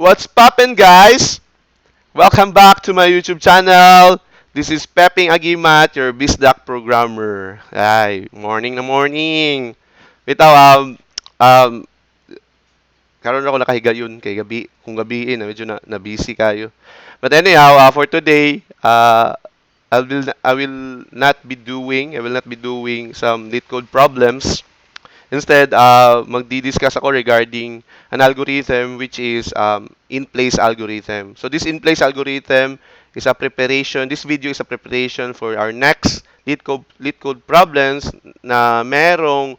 What's poppin', guys? Welcome back to my YouTube channel. This is Peping Agimat, your BizDoc programmer. Ay, morning na morning. Bitaw, um, karon ako nakahiga yun kay gabi. Kung gabiin, medyo na busy kayo. But anyhow, for today, I will not be doing some lit code problems. Instead, magdi-discuss ako regarding an algorithm which is InPlace Algorithm. So this InPlace Algorithm is a preparation, this video is a preparation for our next lead code problems na merong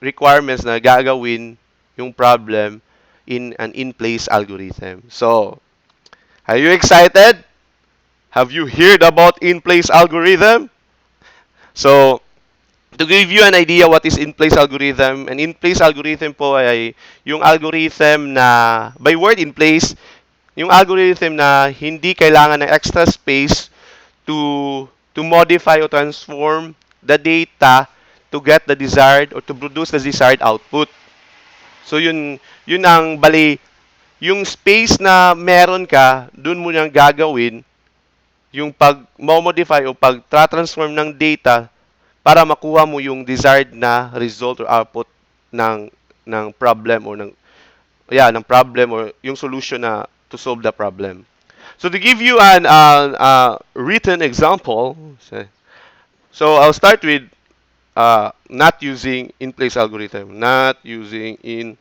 requirements na gagawin yung problem in an InPlace algorithm. So, are you excited? Have you heard about InPlace algorithm? So, to give you an idea what is in-place algorithm, an in-place algorithm po ay yung algorithm na, by word in place, yung algorithm na hindi kailangan ng extra space to modify or transform the data to get the desired or to produce the desired output. So yun ang bali, yung space na meron ka, dun mo niyang gagawin yung pag-modify o pag-transform ng data para makuha mo yung desired na result or output ng problem or ng problem or yung solution na to solve the problem. So to give you an written example, so I'll start with not using in place algorithm, not using in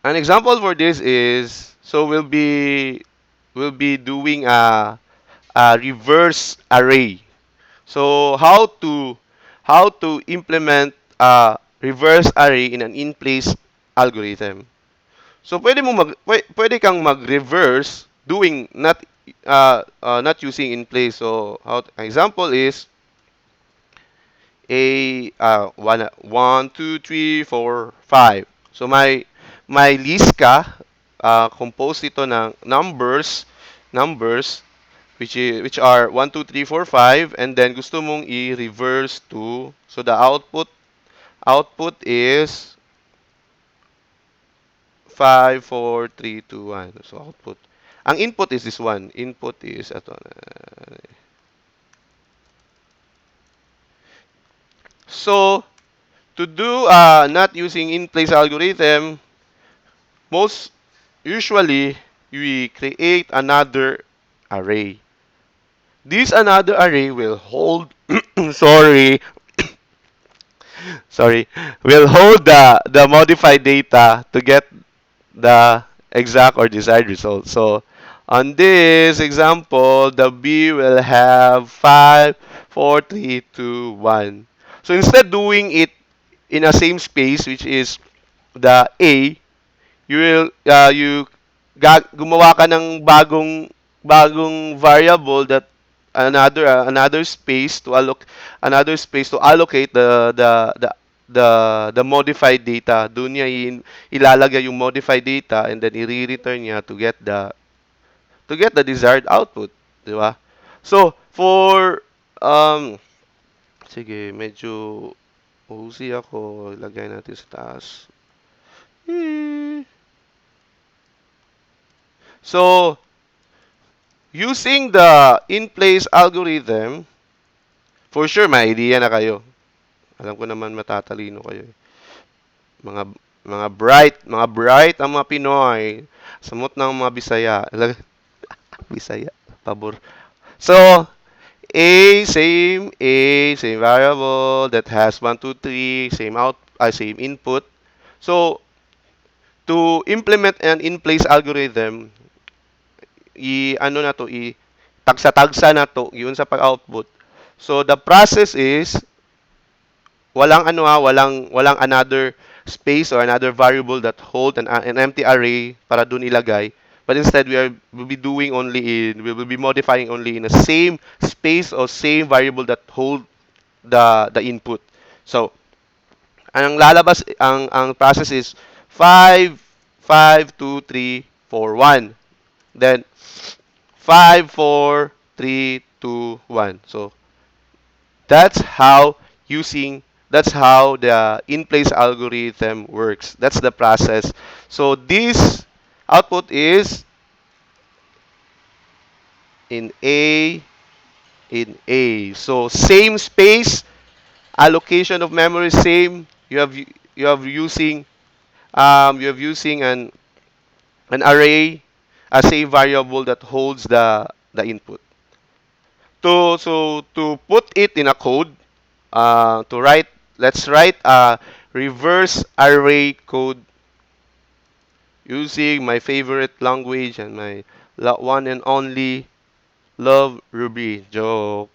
an example for this is so we'll be doing a reverse array. So how to implement a reverse array in an in-place algorithm. So pwede kang mag-reverse doing not using in place. So example is a one, two, three, four, five. So may list ka composed ito ng numbers which are 1, 2, 3, 4, 5, and then gusto mong i-reverse to, so the output is 5, 4, 3, 2, 1. So output. Ang input is this one. Input is ito. So to do not using in-place algorithm, most usually we create another array. This another array will hold sorry sorry, will hold the modified data to get the exact or desired result. So on this example, the B will have 5, 4, 3, 2, 1. So instead doing it in a same space, which is the A, you will gumawa ka ng bagong variable that another space to allocate the modified data. Doon niya ilalagay yung modified data and then i-return niya to get the desired output, di ba? So for sige, medyo uzi ako, ilagay natin sa taas. So using the in-place algorithm, for sure may idea na kayo. Alam ko naman matatalino kayo. Mga mga bright ang mga Pinoy. Samot ng mga Bisaya. Bisaya, pabor. So, same variable that has 1, 2, 3, same input. So, to implement an in-place algorithm, tagsa-tagsa na to, yun sa pag-output. So, the process is, walang another space or another variable that hold an empty array para dun ilagay. But instead, we will be modifying only in the same space or same variable that hold the input. So, ang process is 5, 5, 2, 3, 4, 1. Then, 5, 4, 3, 2, 1. So, that's how using That's how the in-place algorithm works. That's the process. So this output is in A, in A. So same space, allocation of memory same. You have using an array as a variable that holds the input. To put it in a code, to write, let's write a reverse array code using my favorite language and my one and only love Ruby joke.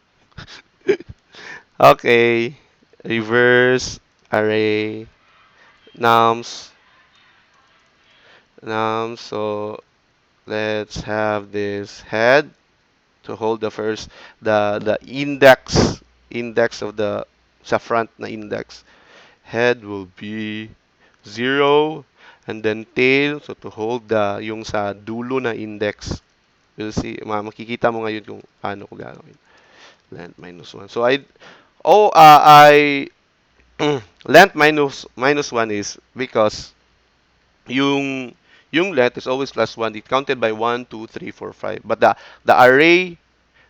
Okay, reverse array nums nums. So let's have this head to hold the first the index of the sa front na index. Head will be 0 and then tail so to hold the yung sa dulo na index. You'll see, makikita mo ngayon kung paano ko gagawin. Length minus 1. So I length minus 1 is because yung yung length is always plus 1. It counted by 1, 2, 3, 4, 5. But the array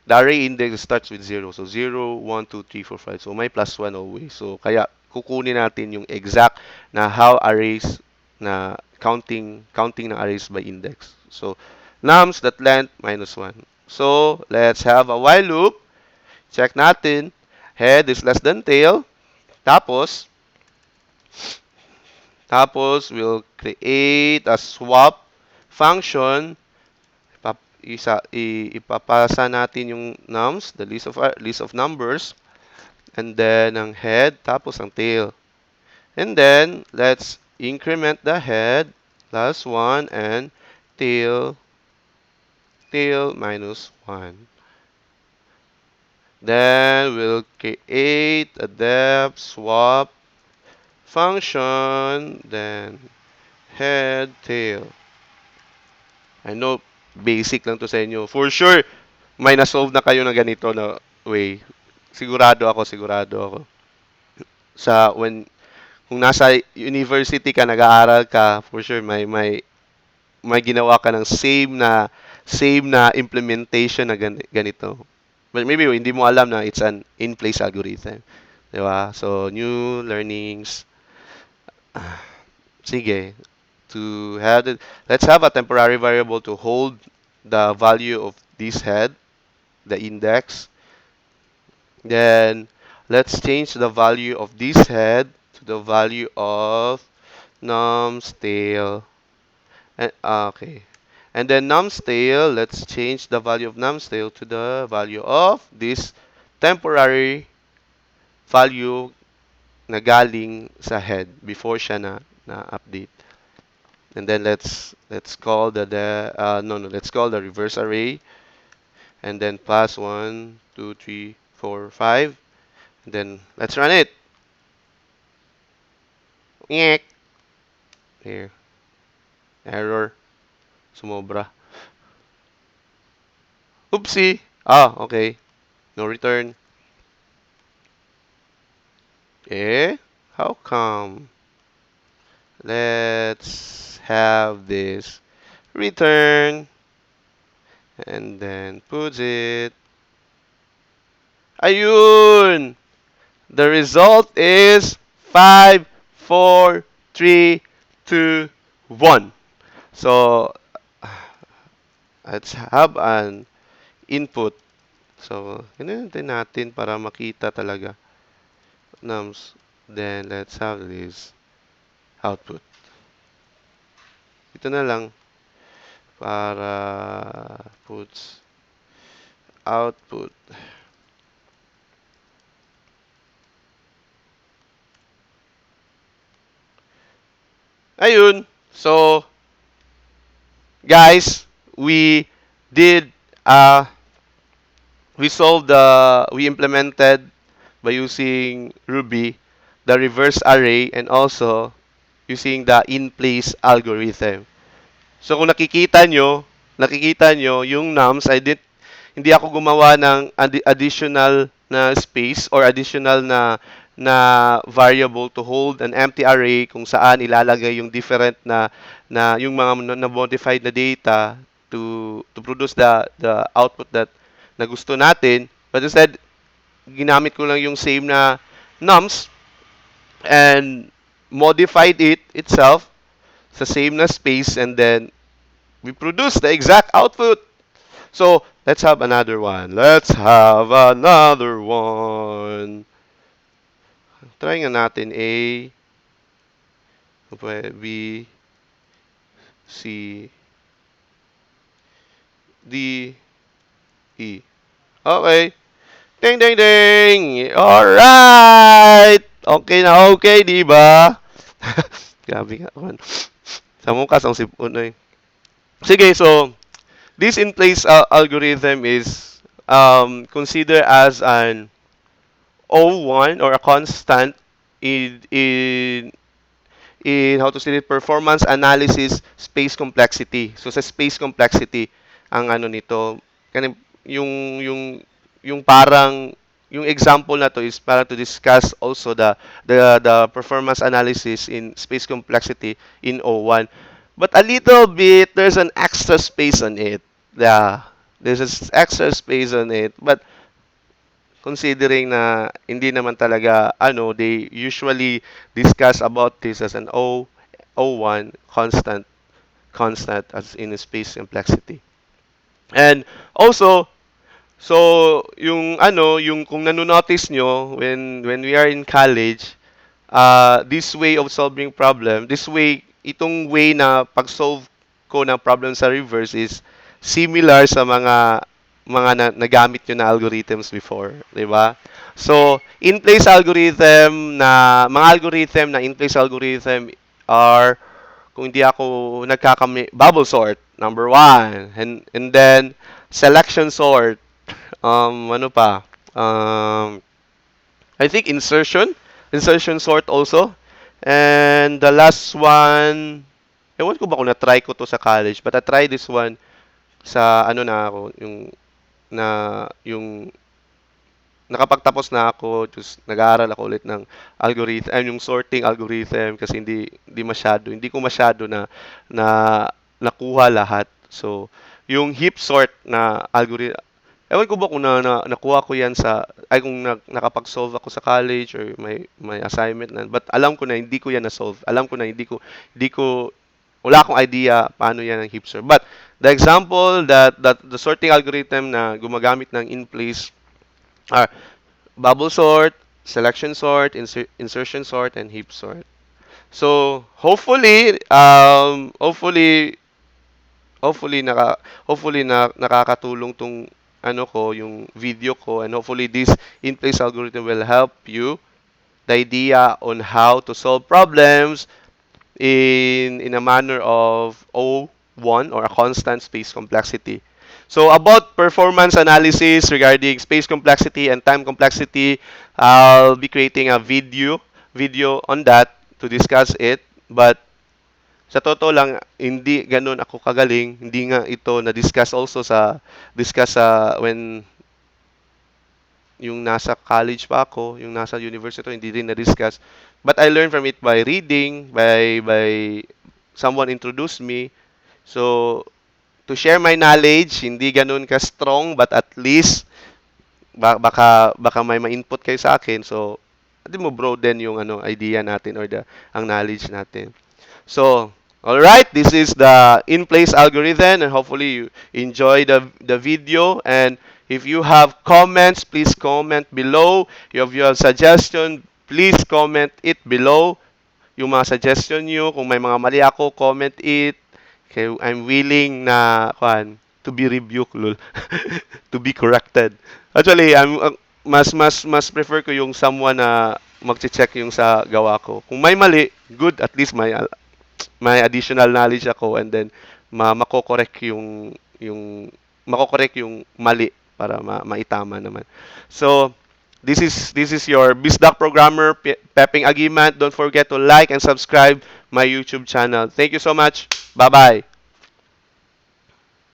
the array index starts with 0. So 0, 1, 2, 3, 4, 5. So may plus 1 always. So kaya kukunin natin yung exact na how arrays na counting ng arrays by index. So nums that length minus 1. So let's have a while loop. Check natin. Head is less than tail. Tapos we'll create a swap function. Ipapasa natin yung nums, the list of numbers, and then ang head, tapos ang tail. And then, let's increment the head, plus 1, and tail minus 1. Then, we'll create a depth swap function, then head, tail. I know, basic lang to sa inyo. For sure, may na-solve na kayo na ganito na way. Sigurado ako. Kung nasa university ka, nag-aaral ka, for sure may ginawa ka ng same na implementation na ganito. But maybe hindi mo alam na it's an in-place algorithm. 'Di ba? So new learnings. Sige. Let's have a temporary variable to hold the value of this head, the index. Then let's change the value of this head to the value of num's tail. Okay. And then num's tail, let's change the value of num's tail to the value of this temporary value na galing sa head before siya na update. And then let's call let's call the reverse array and then plus 1, 2, 3, 4, 5. And then let's run it. Nyek. Here. Error. Sumobra. Oopsie. Okay. No return. How come? Let's have this return and then put it. Ayun! The result is 5, 4, 3, 2, 1. So, let's have an input. So, hinihintay natin para makita talaga. Nums. Then, let's have this output. Ito na lang para puts output. Ayun. So, guys, we did we implemented by using Ruby the reverse array and also using the in-place algorithm. So kung nakikita nyo yung nums, hindi ako gumawa ng additional na space or additional na na variable to hold an empty array kung saan ilalagay yung different na yung mga na-modified na data to produce the output that na gusto natin. But instead, ginamit ko lang yung same na nums and modified it itself sa same na space, and then we produce the exact output. So, let's have another one. Let's have another one. Try nga natin A, B, C, D, E. Okay. Ding, ding, ding! Alright! Okay na okay, di ba? Grabe nga. Sa mukha, ang sipon na eh. Sige, so, this in-place algorithm is considered as an O1 or a constant in how to say it, performance analysis space complexity. So sa space complexity ang ano nito, kanin yung parang yung example na to is para to discuss also the performance analysis in space complexity in O1. But a little bit there's an extra space on it. Yeah. There's an extra space on it. But considering na hindi naman talaga they usually discuss about this as an O1 constant as in space complexity. And also, so yung kung nano-notice nyo when we are in college, this way of solving problem, itong way na pag-solve ko ng problem sa reverse is similar sa mga nagamit nyo na algorithms before, di ba? So, in-place algorithm mga algorithm na in-place algorithm are, kung hindi ako nagkakami, bubble sort, number one. And then, selection sort. Ano pa? I think insertion sort also. And the last one, ewan ko ba kung na-try ko to sa college, but I tried this one sa na ako, yung nakapagtapos na ako, just nag-aaral ako ulit ng algorithm, yung sorting algorithm kasi hindi ko masyado na nakuha lahat. So, yung heap sort na algorithm, ewan ko ba kung nakuha ko yan kung nakapag-solve ako sa college or may assignment na, but alam ko na hindi ko yan na-solve. Alam ko na wala akong idea paano yan ang heap sort. But the example that the sorting algorithm na gumagamit ng in-place are bubble sort, selection sort, insertion sort, and heap sort. So hopefully nakakatulong tong yung video ko, and hopefully this in-place algorithm will help you the idea on how to solve problems in a manner of O1 or a constant space complexity. So about performance analysis regarding space complexity and time complexity, I'll be creating a video on that to discuss it. But sa totoo lang, hindi ganun ako kagaling. Hindi nga ito na-discuss also discuss when yung nasa college pa ako, yung nasa university, hindi din na-discuss. But I learned from it by reading, by someone introduced me. So, to share my knowledge, hindi ganun ka-strong, but at least, baka may ma-input kayo sa akin. So, hindi mo broaden yung idea natin or ang knowledge natin. So, all right, this is the in-place algorithm, and hopefully you enjoy the video. And if you have comments, please comment below. If you have suggestion, please comment it below. Yung mga suggestion nyo, kung may mga mali ako, comment it. Okay, I'm willing to be rebuked, lol. To be corrected. Actually, mas prefer ko yung someone na magche-check yung sa gawa ko. Kung may mali, good, at least may additional knowledge ako, and then mako-correct yung mali para maitama naman. So, this is your BizDoc programmer Pepeng Agiman. Don't forget to like and subscribe my YouTube channel. Thank you so much. Bye-bye.